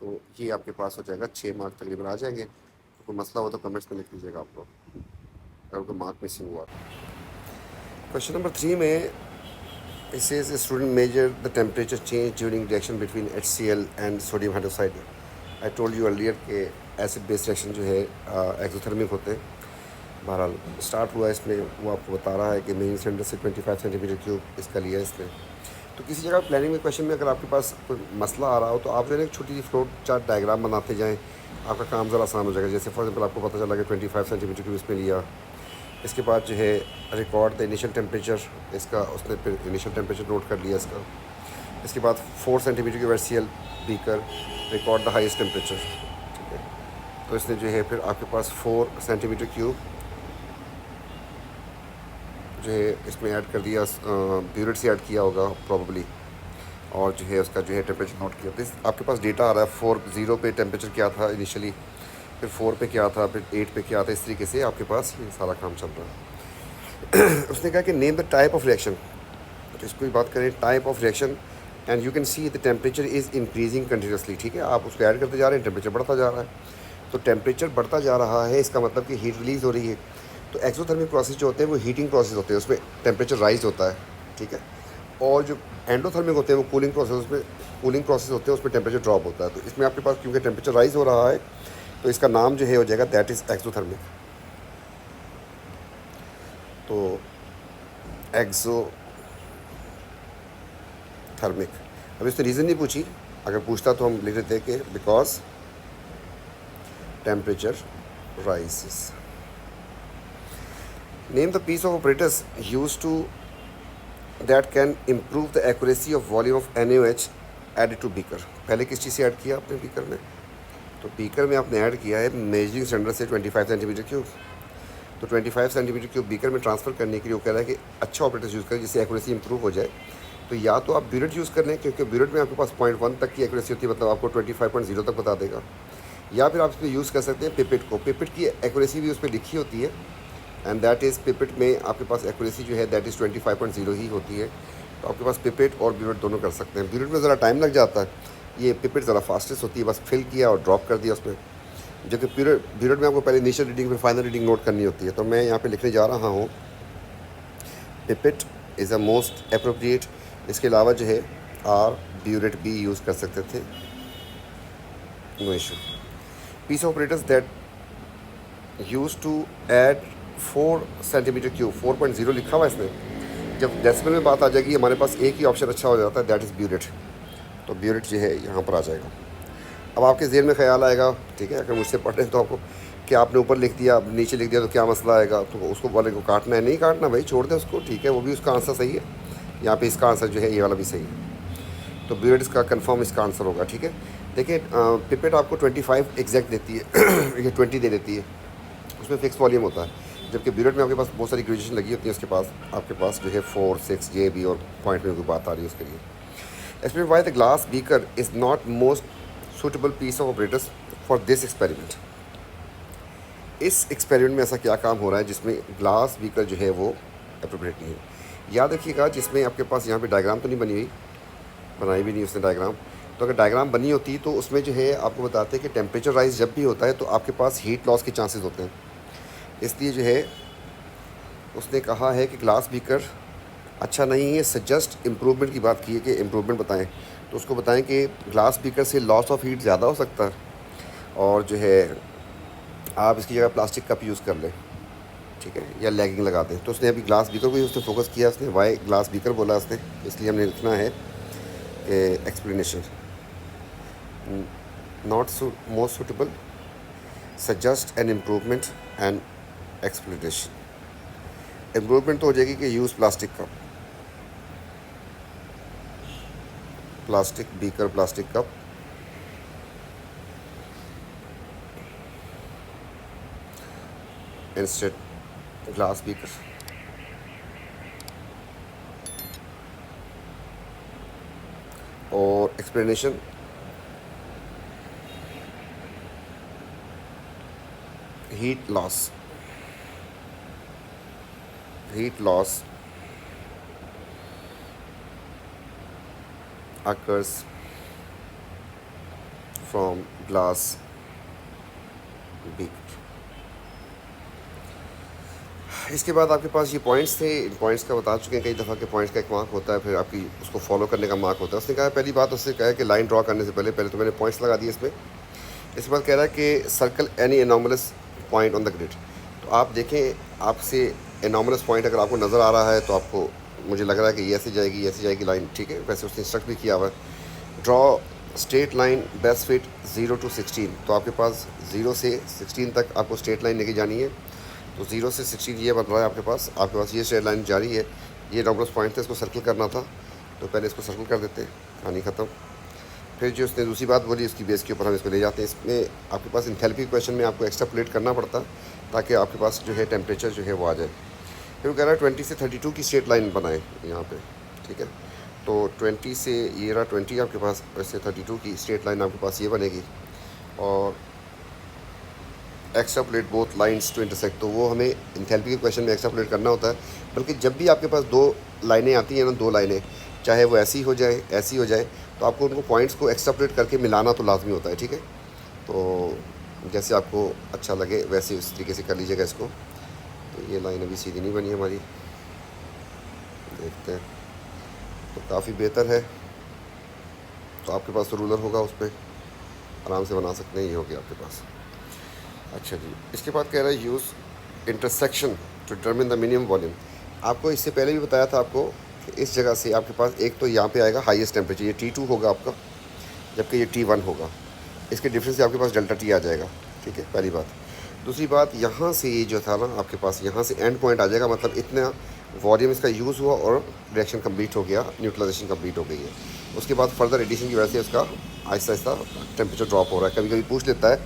तो ये आपके पास हो जाएगा, 6 मार्क तकरीबन आ जाएंगे। तो कोई मसला हो तो कमेंट्स में लिख लीजिएगा आप लोग अगर कोई मार्क मिसिंग हुआ। क्वेश्चन नंबर 3 में it says a student measured the temperature change during reaction between HCl and sodium hydroxide. I told you earlier कि एसिड बेस रिएक्शन जो है एक्सोथर्मिक होते हैं। बहरहाल स्टार्ट हुआ इसमें, वो आपको बता रहा है कि मेन सिलेंडर से 25 सेंटीमीटर क्यूब इसका लिया है इसने। तो किसी जगह प्लानिंग में क्वेश्चन में अगर आपके पास कोई मसला आ रहा हो तो आप जो है एक छोटी सी फ्लोट चार्ट डायग्राम बनाते जाएँ, आपका काम ज़रा आसान हो जाएगा। जैसे फॉर एग्जाम्पल आपको पता चला कि 25 सेंटीमीटर क्यूब इसमें लिया, इसके बाद जो है रिकॉर्ड द इनिशियल टेम्परेचर, इसका उसने फिर इनिशियल टेम्परेचर नोट कर लिया इसका। इसके बाद 4 सेंटीमीटर की वर्सियल beaker, record the highest temperature, ठीक है। तो इसने जो है फिर आपके पास 4 सेंटीमीटर क्यूब जो है इसमें ऐड कर दिया, ब्यूरेट से ऐड किया होगा प्रॉब्ली, और जो है उसका जो है टेम्परेचर नोट किया। तो आपके पास डेटा आ रहा है 4 पे टेम्परेचर क्या था इनिशियली, फिर 4 पे क्या था, फिर 8 पे क्या था। इस तरीके से आपके पास ये सारा काम चल रहा है। उसने कहा कि name the type of reaction, तो इसको भी बात करें type of reaction, and you can see the temperature is increasing continuously, ठीक है। आप उसको ऐड करते जा रहे हैं, टेम्परेचर बढ़ता जा रहा है। तो टेम्परेचर बढ़ता जा रहा है, इसका मतलब कि हीट रिलीज़ हो रही है। तो एक्सोथर्मिक प्रोसेस जो होते हैं वो हीटिंग प्रोसेस होते हैं, उसमें टेम्परेचर राइज होता है, ठीक है। और जो एंडोथर्मिक होते हैं वो कूलिंग प्रोसेस, उसमें कूलिंग प्रोसेस होते हैं, उसमें टेम्परेचर ड्रॉप होता है। तो इसमें आपके पास क्योंकि टेम्परेचर राइज हो रहा है तो इसका नाम जो है हो जाएगा दैट इज़ एक्सोथर्मिक। तो एक्सोथर्मिक, अब इससे रीज़न नहीं पूछी, अगर पूछता तो हम लिख देते कि because temperature rises. Name the piece of apparatus used to that can improve the accuracy of volume of NaOH added to beaker. पहले किस चीज़ से ऐड किया आपने बीकर में? तो बीकर में आपने ऐड किया है मेजरिंग स्टैंडर्ड से 25 सेंटीमीटर क्यूब। तो 25 सेंटीमीटर क्यूब बीकर में ट्रांसफ़र करने के लिए वो कह रहा है कि अच्छा ऑपरेटर यूज़ करें जिससे एक्यूरेसी इंप्रूव हो जाए। तो या तो आप ब्यूरेट यूज़ कर लें, क्योंकि ब्यूरेट में आपके पास 0.1 तक की एक्यूरेसी होती है, मतलब आपको 25.0 तक बता देगा। या फिर आप इस पर यूज़ कर सकते हैं पिपेट को। पिपेट की एक्यूरेसी भी उस पर लिखी होती है, एंड दैट इज़ पिपेट में आपके पास एक्यूरेसी जो है दैट इज़ 25.0 ही होती है। तो आपके पास पिपेट और ब्यूरेट दोनों कर सकते हैं। ब्यूरेट में ज़रा टाइम लग जाता है, ये पिपेट ज़रा फास्टेस्ट होती है, बस फिल किया और ड्रॉप कर दिया उसमें। जबकि ब्यूरेट में आपको पहले इनिशियल रीडिंग फिर फाइनल रीडिंग नोट करनी होती है। तो मैं यहाँ पे लिखने जा रहा हूँ pipette is a most appropriate. इसके अलावा जो है आर ब्यूरेट भी यूज़ कर सकते थे, no issue. Piece of apparatus that use to add 4 centimetre cube, 4.0 लिखा हुआ है इसने। जब डेसिमल में बात आ जाएगी हमारे पास एक ही ऑप्शन अच्छा हो जाता है, दैट इज़ ब्यूरेट। तो ब्यूरेट जो है यहाँ पर आ जाएगा। अब आपके ज़हन में ख्याल आएगा, ठीक है, अगर मुझसे पढ़ रहे हैं तो आपको कि आपने ऊपर लिख दिया, अब नीचे लिख दिया तो क्या मसला आएगा? तो उसको वाले को काटना है, नहीं काटना भाई, छोड़ दे उसको, ठीक है, वो भी उसका आंसर सही है। यहाँ पे इसका आंसर जो है ये वाला भी सही है। तो ब्यूरेट इसका कंफर्म इसका आंसर होगा, ठीक है। देखिए पिपेट आपको 25 एग्जैक्ट देती है, ये 20 दे देती है, उसमें फिक्स वॉल्यूम होता है। जबकि ब्यूरेट में आपके पास बहुत सारी ग्रेजुएशन लगी होती है, उसके पास आपके पास जो है 4, 6 ये भी और पॉइंट में कोई बात आ रही है उसके लिए। Explain why the glass beaker is not most suitable piece of apparatus for this experiment. इस एक्सपेरिमेंट में ऐसा क्या काम हो रहा है जिसमें ग्लास बीकर जो है वो अप्रोप्रिएट नहीं है? याद रखिएगा, जिसमें आपके पास यहाँ पे डायग्राम तो नहीं बनी हुई, बनाई भी नहीं उसने डायग्राम। तो अगर डायग्राम बनी होती तो उसमें जो है आपको बताते हैं कि टेम्परेचर राइज जब भी होता है तो आपके पास हीट लॉस के चांसेस होते हैं। इसलिए जो है उसने कहा है कि ग्लास बीकर अच्छा नहीं है। सजेस्ट इम्प्रूवमेंट की बात की है कि इम्प्रूवमेंट बताएं, तो उसको बताएं कि ग्लास बीकर से लॉस ऑफ हीट ज़्यादा हो सकता है और जो है आप इसकी जगह प्लास्टिक कप यूज़ कर लें, ठीक है, या लैगिंग लगा दें। तो उसने अभी ग्लास बीकर को ही उसने फोकस किया, उसने वाई ग्लास बीकर बोला उसने, इसलिए हमने लिखना है कि explanation not most suitable, suggest an improvement and explanation. Improvement तो हो जाएगी कि use plastic cup, plastic beaker, plastic cup, instead glass beaker. और explanation heat loss occurs from glass beaker। इसके बाद आपके पास ये पॉइंट्स थे, इन पॉइंट्स का बता चुके हैं कई दफ़ा के पॉइंट्स का एक मार्क होता है, फिर आपकी उसको फॉलो करने का मार्क होता है। उसने कहा पहली बात उससे कहा कि लाइन ड्रॉ करने से पहले तो मैंने पॉइंट्स लगा दिए इसमें। इसके बाद कह रहा है कि circle any anomalous point on the grid. तो आप देखें, आपसे एनॉमलस पॉइंट अगर आपको नज़र आ रहा है तो आपको, मुझे लग रहा है कि ये ऐसे जाएगी लाइन, ठीक है, वैसे उसने इंस्ट्रक्ट भी किया हुआ है। Draw straight line best fit 0 to 16। तो आपके पास 0 से 16 तक आपको स्ट्रेट लाइन लेके जानी है। तो 0 से 16 ये बन रहा है आपके पास ये स्ट्रेट लाइन जारी है। ये एनॉमलस पॉइंट था, इसको सर्कल करना था, तो पहले इसको सर्कल कर देते, कहानी ख़त्म। फिर जो उसने दूसरी बात बोली उसकी बेस के ऊपर हम इसको ले जाते हैं। इसमें आपके पास इंथैल्पी क्वेश्चन में आपको एक्स्ट्रापोलेट करना पड़ता ताकि आपके पास जो है टेम्परेचर जो है वो आ जाए। फिर वो कह रहा है 20 से 32 की स्ट्रेट लाइन बनाए यहाँ पे, ठीक है। तो 20 से ये रहा 20 आपके पास, वैसे 32 की स्ट्रेट लाइन आपके पास ये बनेगी और extrapolate both lines to intersect. तो वो हमें इंथैल्पी के क्वेश्चन में एक्स्ट्रापोलेट करना होता है। बल्कि जब भी आपके पास 2 लाइनें आती हैं ना, 2 लाइनें, चाहे वो ऐसी हो जाए ऐसी हो जाए, तो आपको उनको पॉइंट्स को एक्स्ट्रापोलेट करके मिलाना तो लाजमी होता है, ठीक है। तो जैसे आपको अच्छा लगे वैसे इस तरीके से कर लीजिएगा इसको। तो ये लाइन अभी सीधी नहीं बनी हमारी, देखते हैं, तो काफ़ी बेहतर है। तो आपके पास तो रूलर होगा, उस पर आराम से बना सकते हैं, ये हो गया आपके पास। अच्छा जी, इसके बाद कह रहा है use intersection to determine the minimum volume. आपको इससे पहले भी बताया था आपको कि इस जगह से आपके पास एक तो यहाँ पे आएगा हाईएस्ट टेम्परेचर, ये T2 होगा आपका, जबकि ये T1 होगा। इसके डिफरेंस से आपके पास डेल्टा T आ जाएगा, ठीक है, पहली बात। दूसरी बात, यहाँ से ये जो था ना आपके पास, यहाँ से एंड पॉइंट आ जाएगा, मतलब इतना वॉल्यूम इसका यूज़ हुआ और रिएक्शन कंप्लीट हो गया, न्यूट्रलाइजेशन कंप्लीट हो गई है। उसके बाद फर्दर एडिशन की वजह से उसका आहिस्ता आहिस्ता टेम्परेचर ड्रॉप हो रहा है। कभी कभी पूछ लेता है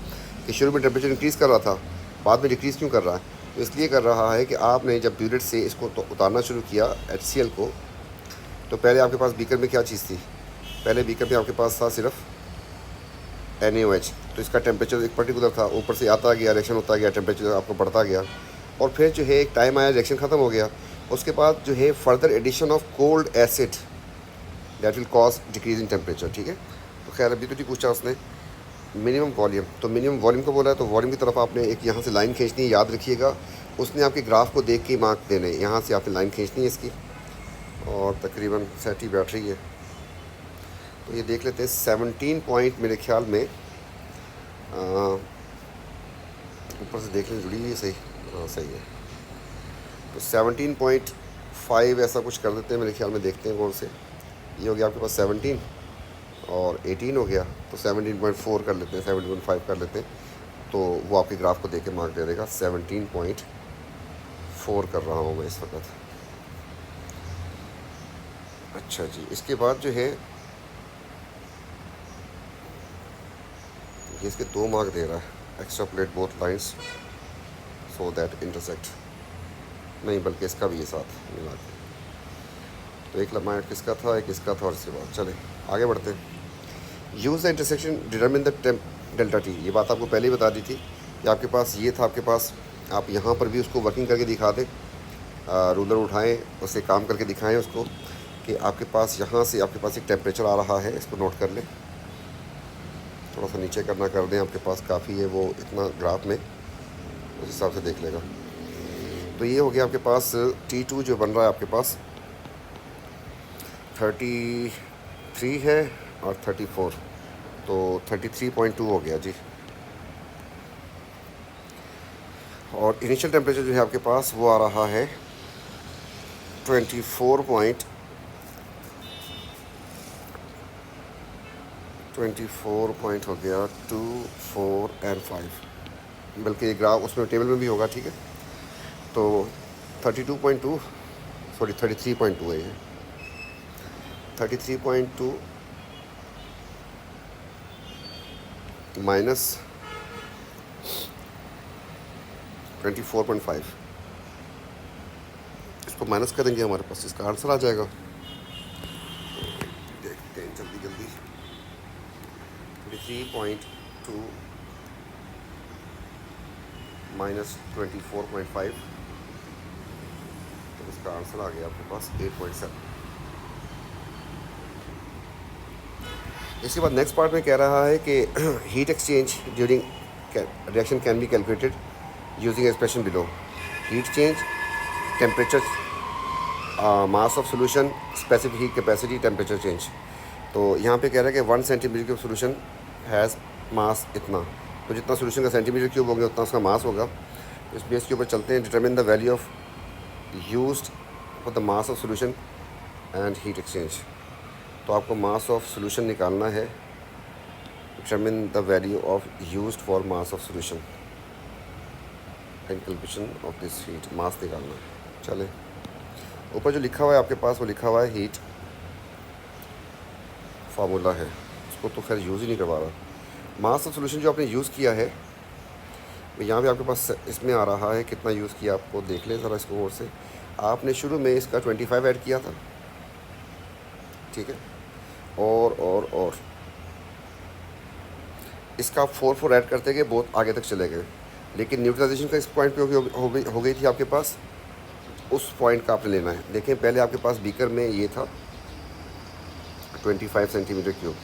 कि शुरू में टेम्परेचर इंक्रीज़ कर रहा था, बाद में डिक्रीज़ क्यों कर रहा है? तो इसलिए कर रहा है कि आपने जब ब्यूरेट से इसको तो उतारना शुरू किया HCl को, तो पहले आपके पास बीकर में क्या चीज़ थी? पहले बीकर में आपके पास था सिर्फ NaOH। तो इसका टेम्परेचर एक पर्टिकुलर था, ऊपर से आता गया, रिएक्शन होता गया, टेम्परेचर आपको बढ़ता गया, और फिर जो है एक टाइम आया, रिएक्शन ख़त्म हो गया। उसके बाद जो है further addition of cold acid that will cause decrease in temperature. ठीक है, तो खैर अभी तो नहीं पूछा उसने मिनिमम वॉल्यूम, तो मिनिमम वॉल्यूम को बोला है, तो वॉल्यूम की तरफ आपने एक यहाँ से लाइन खींचनी है, याद रखिएगा। उसने आपके ग्राफ को देख के मार्क देने, यहाँ से आपने लाइन खींचनी है इसकी, और तकरीबन सेट ही बैठ रही है। तो ये देख लेते हैं 17 पॉइंट मेरे ख्याल में, ऊपर से देख लें जुड़ी हुई है, सही, हाँ सही है। तो 17.5 ऐसा कुछ कर देते हैं मेरे ख्याल में, देखते हैं कौन से। ये हो गया आपके पास 17 और 18 हो गया, तो 17.4 कर लेते हैं, 17.5 कर लेते हैं, तो वो आपके ग्राफ को देख के मार्क दे देगा। 17.4 कर रहा हूँ मैं इस वक्त। अच्छा जी, इसके बाद जो है ये इसके 2 मार्क दे रहा है, extrapolate both lines so that intersect, नहीं बल्कि इसका भी ये साथ मिला के। तो एक लम्हा किसका था, एक इसका था, और इसके बाद चले आगे बढ़ते हैं। Use the intersection determine the delta T. ये बात आपको पहले ही बता दी थी कि आपके पास ये था, आपके पास आप यहाँ पर भी उसको वर्किंग करके दिखा दें, रूलर उठाएं, उससे काम करके दिखाएं उसको कि आपके पास यहाँ से आपके पास एक टेम्परेचर आ रहा है, इसको नोट कर लें। थोड़ा सा नीचे करना कर दें, आपके पास काफ़ी है वो इतना ग्राफ में, उस हिसाब से देख लेगा। तो ये हो गया आपके पास T2 जो बन रहा है आपके पास 33 है और 34, तो 33.2 हो गया जी। और इनिशियल टेम्परेचर जो है आपके पास वो आ रहा है 24 पॉइंट हो गया 2, 4 और 5, बल्कि ग्राफ उसमें टेबल में भी होगा। ठीक है, तो 32.2 सॉरी 33.2 है ये, 33.2 माइनस 24.5, इसको माइनस करेंगे, हमारे पास इसका आंसर आ जाएगा। देखते हैं जल्दी जल्दी। 33.2 माइनस 24.5, तो इसका आंसर आ गया आपके पास 8.7। इसके बाद नेक्स्ट पार्ट में कह रहा है कि heat exchange during reaction can be calculated using expression below. Heat change, temperature, mass of solution, specific heat capacity, temperature change. तो यहाँ पे कह रहा है कि 1 सेंटीमीटर क्यूब सोल्यूशन हैज़ मास इतना, तो जितना सोल्यूशन का सेंटीमीटर क्यूब होंगे उतना उसका मास होगा। इस बेस के ऊपर चलते हैं। Determine the value of used for the mass of solution and heat exchange. तो आपको मास ऑफ सोल्यूशन निकालना है। Determine the value of used for mass of solution and calculation of this heat, mass निकालना है। चले, ऊपर जो लिखा हुआ है आपके पास वो लिखा हुआ है हीट फार्मूला है, उसको तो खैर यूज़ ही नहीं करवा रहा। मास ऑफ सोल्यूशन जो आपने यूज़ किया है यहाँ पे आपके पास इसमें आ रहा है कितना यूज़ किया, आपको देख लें ज़रा इसको और से। आपने शुरू में इसका 25 ऐड किया था, ठीक है, और इसका 4 ऐड करते गए, बहुत आगे तक चले गए, लेकिन न्यूट्रलाइजेशन का इस पॉइंट पे हो गई थी आपके पास, उस पॉइंट का आपने लेना है। देखें पहले आपके पास बीकर में ये था 25 सेंटीमीटर क्यूब,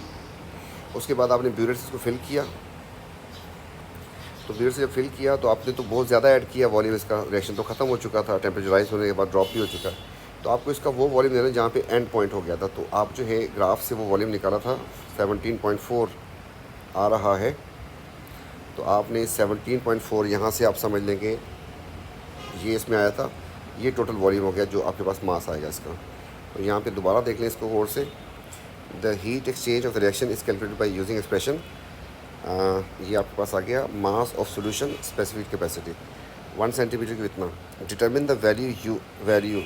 उसके बाद आपने ब्यूरेट से इसको फिल किया, तो ब्यूरेट से जब फिल किया तो आपने तो बहुत ज़्यादा ऐड किया वॉल्यूम, इसका रिएक्शन तो ख़त्म हो चुका था, टेम्परेचर राइज होने के बाद ड्रॉप भी हो चुका है, तो आपको इसका वो वॉल्यूम देना जहाँ पे एंड पॉइंट हो गया था। तो आप जो है ग्राफ से वो वॉल्यूम निकाला था 17.4 आ रहा है, तो आपने 17.4 यहाँ से आप समझ लेंगे ये इसमें आया था, ये टोटल वॉल्यूम हो गया जो आपके पास मास आएगा इसका। तो यहाँ पे दोबारा देख लें इसको और से। The heat exchange of the reaction is calculated by using expression ये आपके पास आ गया mass of solution specific capacity 1 centimetre की इतना। Determine the value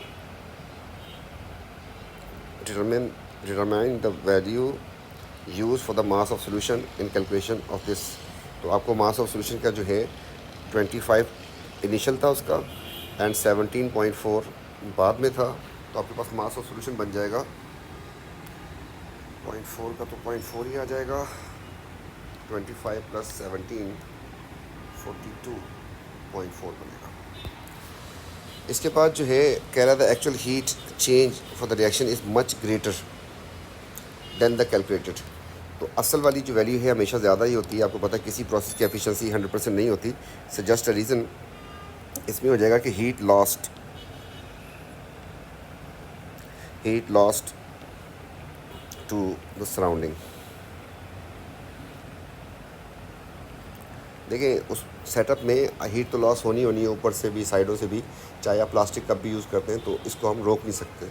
determine determine the value used for the mass of solution in calculation of this। तो आपको mass of solution का जो है 25 इनिशियल था उसका एंड 17.4 बाद में था। तो आपके पास मास ऑफ सॉल्यूशन बन जाएगा 0.4 का, तो 0.4 ही आ जाएगा। 25 प्लस 17 42.4 बनेगा। इसके बाद जो है कह रहा था actual heat change for the reaction is much greater than the calculated. तो असल वाली जो वैल्यू है हमेशा ज़्यादा ही होती है। आपको पता है किसी प्रोसेस की एफिशिएंसी 100% नहीं होती। सो जस्ट अ रीज़न इसमें हो जाएगा कि heat lost to the surrounding. देखिए उस सेटअप में हीट तो लॉस होनी है, ऊपर से भी साइडों से भी, चाहे आप प्लास्टिक कप भी यूज़ करते हैं तो इसको हम रोक नहीं सकते।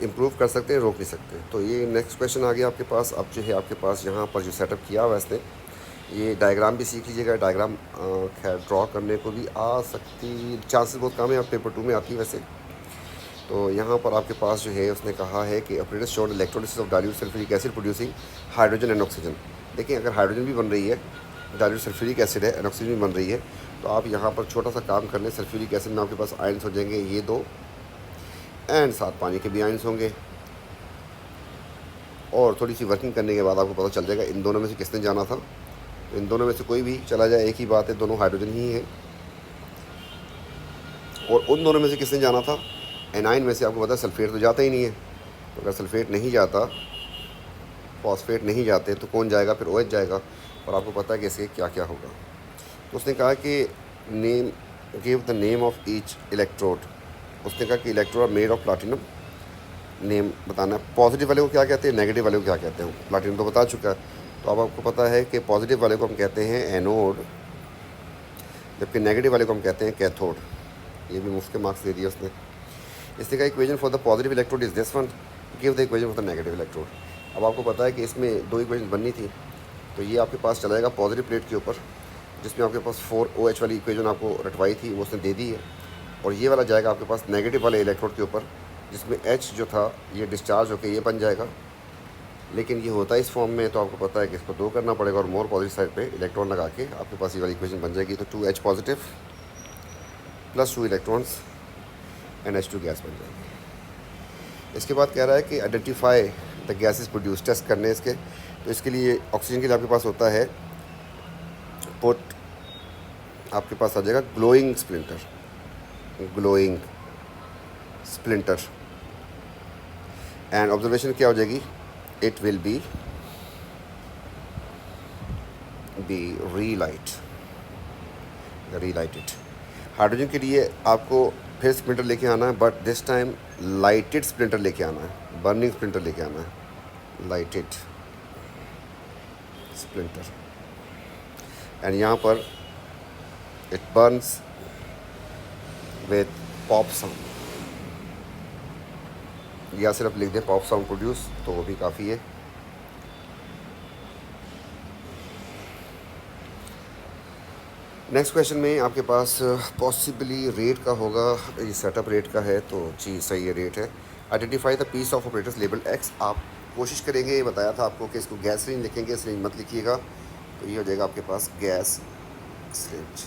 इम्प्रूव कर सकते हैं, रोक नहीं सकते। तो ये नेक्स्ट क्वेश्चन आ गया आपके पास। अब जो है आपके पास यहाँ पर जो सेटअप किया हुआ है इसने, ये डायग्राम भी सीख लीजिएगा। डायग्राम खैर ड्रॉ करने को भी आ सकती, चांसेस बहुत कम है, आप पेपर 2 में आती है वैसे। तो यहाँ पर आपके पास जो है उसने कहा है कि operators showed electrolysis of dilute sulphuric acid producing hydrogen and oxygen. देखिए अगर हाइड्रोजन भी बन रही है, डाइल्यूट सल्फ्यूरिक एसिड है, एंड ऑक्सीजन भी बन रही है, तो आप यहाँ पर छोटा सा काम कर लें। सल्फ्यूरिक एसिड में आपके पास आयंस हो जाएंगे ये 2, एंड साथ पानी के भी आयंस होंगे। और थोड़ी सी वर्किंग करने के बाद आपको पता चल जाएगा इन दोनों में से किसने जाना था। तो इन दोनों में से कोई भी चला जाए एक ही बात है, दोनों हाइड्रोजन ही है। और उन दोनों में से किसने जाना था, एनाइन में से आपको पता है सल्फेट तो जाता ही नहीं है। तो अगर सल्फेट नहीं जाता, फॉस्फेट नहीं जाते, तो कौन जाएगा, फिर OH जाएगा। और आपको पता है कि इसके क्या क्या होगा। तो उसने कहा कि name give the name of each electrode. उसने कहा कि electrode made of platinum, name बताना है। पॉजिटिव वाले को क्या कहते हैं, नेगेटिव वाले को क्या कहते हैं, प्लाटिनम तो बता चुका है। तो अब आपको पता है कि पॉजिटिव वाले को हम कहते हैं एनोड, जबकि नेगेटिव वाले को हम कहते हैं कैथोड। ये भी मुफ्त के मार्क्स दे दिए उसने। इसने कहा equation for the positive electrode is this one, give the equation for the negative electrode. अब आपको पता है कि इसमें 2 इक्वेशन बननी थी। तो ये आपके पास चला जाएगा पॉजिटिव प्लेट के ऊपर, जिसमें आपके पास 4OH वाली इक्वेशन आपको रटवाई थी वो उसने दे दी है। और ये वाला जाएगा आपके पास नेगेटिव वाले इलेक्ट्रोड के ऊपर, जिसमें H जो था ये डिस्चार्ज होकर ये बन जाएगा। लेकिन ये होता है इस फॉर्म में, तो आपको पता है कि इसको 2 करना पड़ेगा और मोर पॉजिटिव साइड पे इलेक्ट्रॉन लगा के आपके पास ये वाली इक्वेशन बन जाएगी। तो 2H positive plus 2 electrons NH2 gas बन जाएगी। इसके बाद कह रहा है कि identify the gases produce, test करने इसके। तो इसके लिए ऑक्सीजन के लिए आपके पास होता है पुट, आपके पास आ जाएगा ग्लोइंग स्प्लिंटर, एंड ऑब्जर्वेशन क्या हो जाएगी, इट विल बी रीलाइटेड। हाइड्रोजन के लिए आपको फिर स्प्लिंटर लेके आना है, but this time lighted splinter लेके आना है, बर्निंग स्प्लिंटर लेके आना है, लाइटेड स्प्लिंटर। एंड यहाँ पर it Burns with pop sound, या सिर्फ लिख दें पॉप साउंड प्रोड्यूस, तो वो भी काफ़ी है। नेक्स्ट क्वेश्चन में आपके पास पॉसिबली रेट का होगा। ये सेटअप रेट का है, तो जी सही है, रेट है। Identify the piece of apparatus label X। आप कोशिश करेंगे, ये बताया था आपको कि इसको गैस रेंज लिखेंगे, रेंज मत लिखिएगा। तो ये हो जाएगा आपके पास गैस रेंज।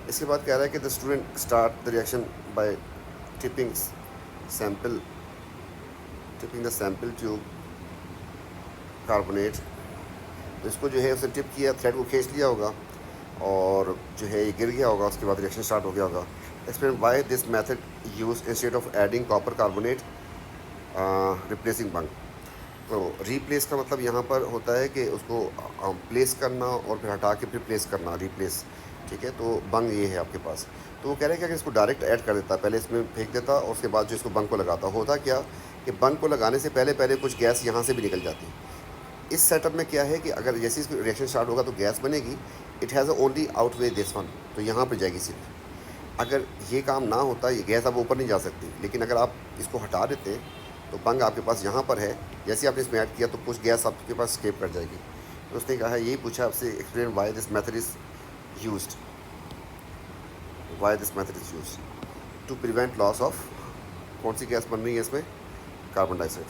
इसके बाद कह रहा है कि the student start the reaction by tipping the sample tube carbonate. तो इसको जो है उसने टिप किया, थ्रेड को खींच लिया होगा और जो है ये गिर गया होगा, उसके बाद रिएक्शन स्टार्ट हो गया होगा। Explain why this method use instead of adding copper carbonate replacing बंग। तो रिप्लेस का मतलब यहाँ पर होता है कि उसको प्लेस करना और फिर हटा के फिर प्लेस करना, रिप्लेस, ठीक है। तो बंग ये है आपके पास। तो वो कह रहे हैं कि इसको डायरेक्ट ऐड कर देता, पहले इसमें फेंक देता और उसके बाद जो इसको बंग को लगाता। होता क्या कि बंग को लगाने से पहले कुछ गैस यहाँ से भी निकल जाती। इस सेटअप में क्या है कि अगर जैसे इसको रिएक्शन स्टार्ट होगा तो गैस बनेगी, it has only outweigh this one, तो यहाँ पर जाएगी सिर्फ। अगर ये काम ना होता, ये गैस अब ऊपर नहीं जा सकती, लेकिन अगर आप इसको हटा देते तो बंग आपके पास यहाँ पर है, जैसे आपने इसमें ऐड किया तो कुछ गैस आपके पास स्केप कर जाएगी। तो उसने कहा है, यही पूछा आपसे, explain why this method is used, why this method is used to prevent loss of, कौन सी गैस बन रही है इसमें, carbon dioxide,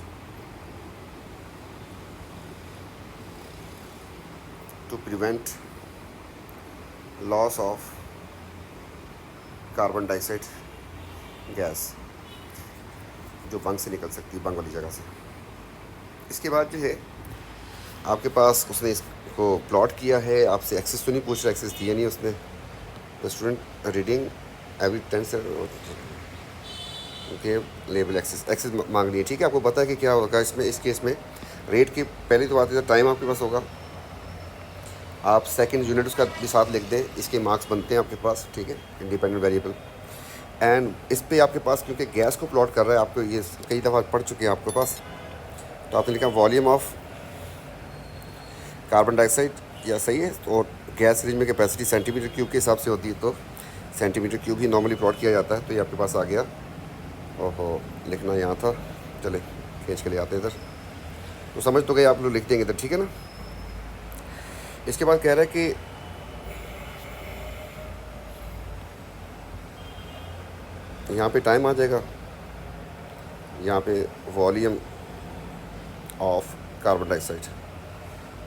to prevent loss of carbon dioxide gas जो बंग से निकल सकती है, बंग वाली जगह से। इसके बाद जो है आपके पास उसने इसको प्लॉट किया है, आपसे एक्सेस तो नहीं पूछ रहा, एक्सेस दिया नहीं उसने। The student reading every 10 second okay, label axes मांग ली है, ठीक है। आपको पता है कि क्या होगा इसमें, इस केस में रेट की पहले तो बात है, टाइम आपके पास होगा, आप सेकंड यूनिट उसका भी साथ लिख दें, इसके मार्क्स बनते हैं आपके पास, ठीक है, इंडिपेंडेंट वेरिएबल। एंड इस पर आपके पास क्योंकि गैस को प्लॉट कर रहा है, आपको ये कई दफ़ा पढ़ चुके हैं आपके पास, तो आपने लिखा वॉल्यूम ऑफ कार्बन डाइऑक्साइड, या सही है। और गैस रेंज में कैपेसिटी सेंटीमीटर क्यूब के हिसाब से होती है, तो सेंटीमीटर क्यूब ही नॉर्मली प्लॉट किया जाता है। तो ये आपके पास आ गया। ओहो, लिखना यहाँ था, चले खींच के ले आते हैं इधर, तो समझ तो गए आप लोग, लिख देंगे इधर, ठीक है ना। इसके बाद कह रहा है कि यहाँ पे टाइम आ जाएगा, यहाँ पे वॉल्यूम ऑफ कार्बन डाइऑक्साइड,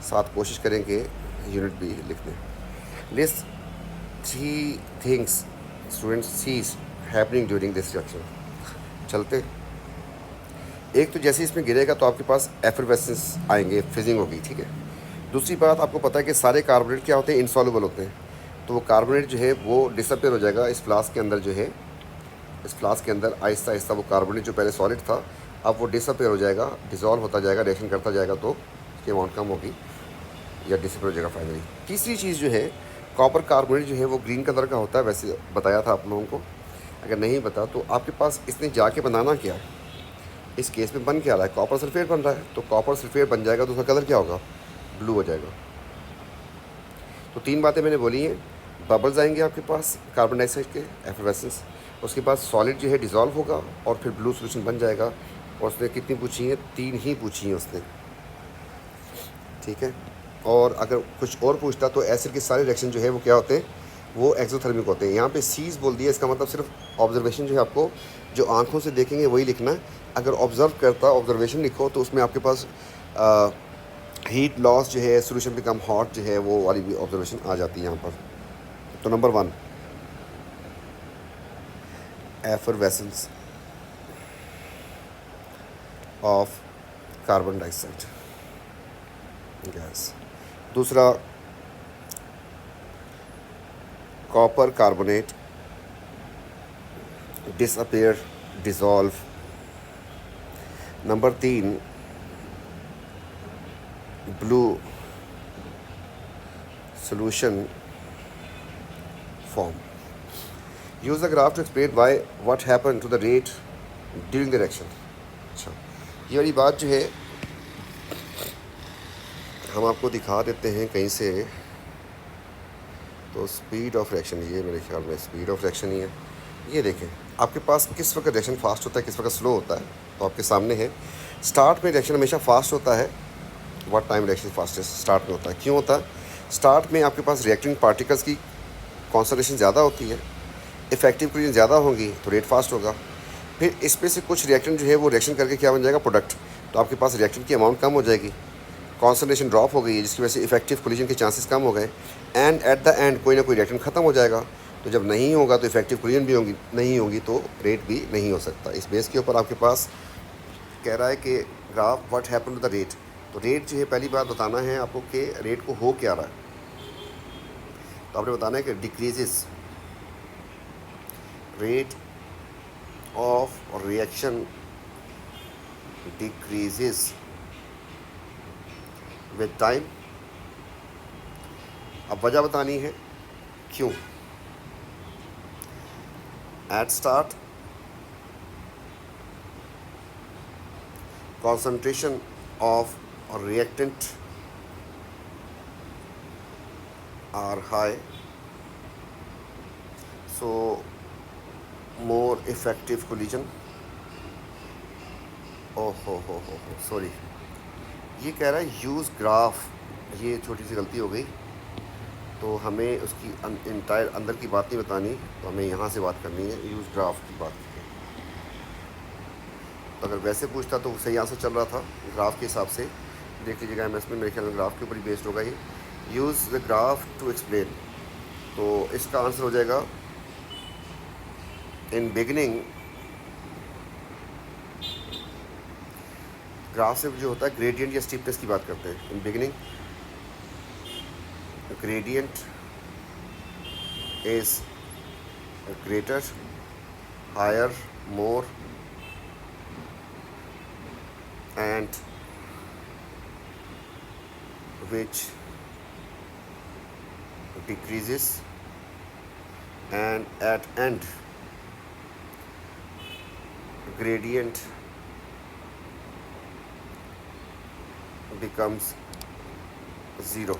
साथ कोशिश करेंगे यूनिट भी लिखने। List 3 things students sees happening during this reaction. चलते, एक तो जैसे इसमें गिरेगा तो आपके पास एफरवेसेंस आएंगे, फिजिंग होगी, ठीक है। दूसरी बात, आपको पता है कि सारे कार्बोनेट क्या होते हैं, इनसॉल्युबल होते हैं, तो वो कार्बोनेट जो है वो डिसअपेयर हो जाएगा इस फ्लास्क के अंदर, जो है इस फ्लास्क के अंदर आहिस्ता आहिस्ता वो कार्बोनेट जो पहले सॉलिड था, अब वो डिसअपेयर हो जाएगा, डिज़ोल्व होता जाएगा, रिएक्शन करता जाएगा, तो उसकी अमाउंट कम होगी या डिसअपेयर हो जाएगा फाइनली। तीसरी चीज़ जो है, कॉपर कार्बोनेट जो है वो ग्रीन कलर का होता है, वैसे बताया था आप लोगों को, अगर नहीं बता तो आपके पास इसने जाके बनाना क्या है, इस केस में बन क्या रहा है, कॉपर सल्फेट बन रहा है, तो कॉपर सल्फेट बन जाएगा तो उसका कलर क्या होगा, ब्लू हो जाएगा। तो 3 बातें मैंने बोली हैं, बबल्स आएंगे आपके पास कार्बन डाइऑक्साइड के, एफरवेसेंस, उसके बाद सॉलिड जो है डिज़ोल्व होगा और फिर ब्लू सोल्यूशन बन जाएगा। और उसने कितनी पूछी हैं, 3 ही पूछी हैं उसने, ठीक है। और अगर कुछ और पूछता तो एसिड के सारे रिएक्शन जो है वो क्या होते हैं, वो एक्सोथर्मिक होते हैं। यहाँ पे सीज बोल दिया, इसका मतलब सिर्फ ऑब्जर्वेशन जो है आपको जो आंखों से देखेंगे वही लिखना है। अगर ऑब्जर्व करता ऑब्जर्वेशन लिखो तो उसमें आपके पास हीट लॉस जो है, सोल्यूशन बिकम हॉट जो है, वो वाली भी ऑब्जर्वेशन आ जाती है यहाँ पर। तो number 1 effervescence of carbon dioxide gas. दूसरा, copper carbonate disappear, dissolve. Number 3 blue solution form. Use the graph to explain why what happened to the rate during the reaction. अच्छा, ये वाली बात जो है हम आपको दिखा देते हैं कहीं से, तो स्पीड ऑफ रिएक्शन, ये मेरे ख्याल में स्पीड ऑफ रिएक्शन ही है। ये देखें आपके पास किस वक्त रिएक्शन फास्ट होता है, किस वक्त स्लो होता है, तो आपके सामने है। स्टार्ट में रिएक्शन हमेशा फास्ट होता है। What time reaction fastest start में होता है, क्यों होता है? स्टार्ट में आपके पास रिएक्टिंग पार्टिकल्स की कॉन्सनट्रेशन ज़्यादा होती है, इफेक्टिव क्रिएशन ज़्यादा होंगी तो रेट फास्ट होगा। फिर इसमें से कुछ रिएक्टेंट जो है वो रिएक्शन करके क्या बन जाएगा, प्रोडक्ट, तो आपके पास रिएक्टेंट की अमाउंट कम हो जाएगी, कॉन्सनट्रेशन ड्रॉप हो गई है, जिसकी वजह से इफेक्टिव कोलिजन के चांसेस कम हो गए, एंड एट द एंड कोई ना कोई रिएक्टेंट ख़त्म हो जाएगा। तो जब नहीं होगा तो इफेक्टिव कोलिजन भी होगी, नहीं होगी तो रेट भी नहीं हो सकता। इस बेस के ऊपर आपके पास कह रहा है कि graph what happen to the rate. तो रेट जो है पहली बात बताना है आपको कि रेट को हो क्या रहा है, तो आपने बताना है कि decreases rate of reaction decreases with time. अब वजह बतानी है क्यों। At start concentration of reactant are high, so more effective collision, हो सॉरी, ये कह रहा है यूज़ ग्राफ, ये छोटी सी गलती हो गई। तो हमें उसकी इंटायर अंदर की बात नहीं बतानी, तो हमें यहाँ से बात करनी है, यूज़ ग्राफ की बात की है। तो अगर वैसे पूछता तो सही आंसर चल रहा था ग्राफ के हिसाब से। देख लीजिएगा एम एस में, मेरे ख्याल में ग्राफ के ऊपर ही बेस्ड होगा ये। Use the graph to explain, तो इसका आंसर हो जाएगा इन बिगनिंग। ग्राफ से जो होता है ग्रेडियंट या स्टीपनेस की बात करते हैं। In beginning gradient is greater, higher, more and which decreases, and at end gradient becomes zero.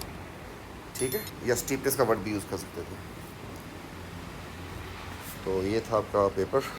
ठीक है, या स्टीपनेस का वर्ड भी यूज़ कर सकते थे। तो ये था आपका पेपर।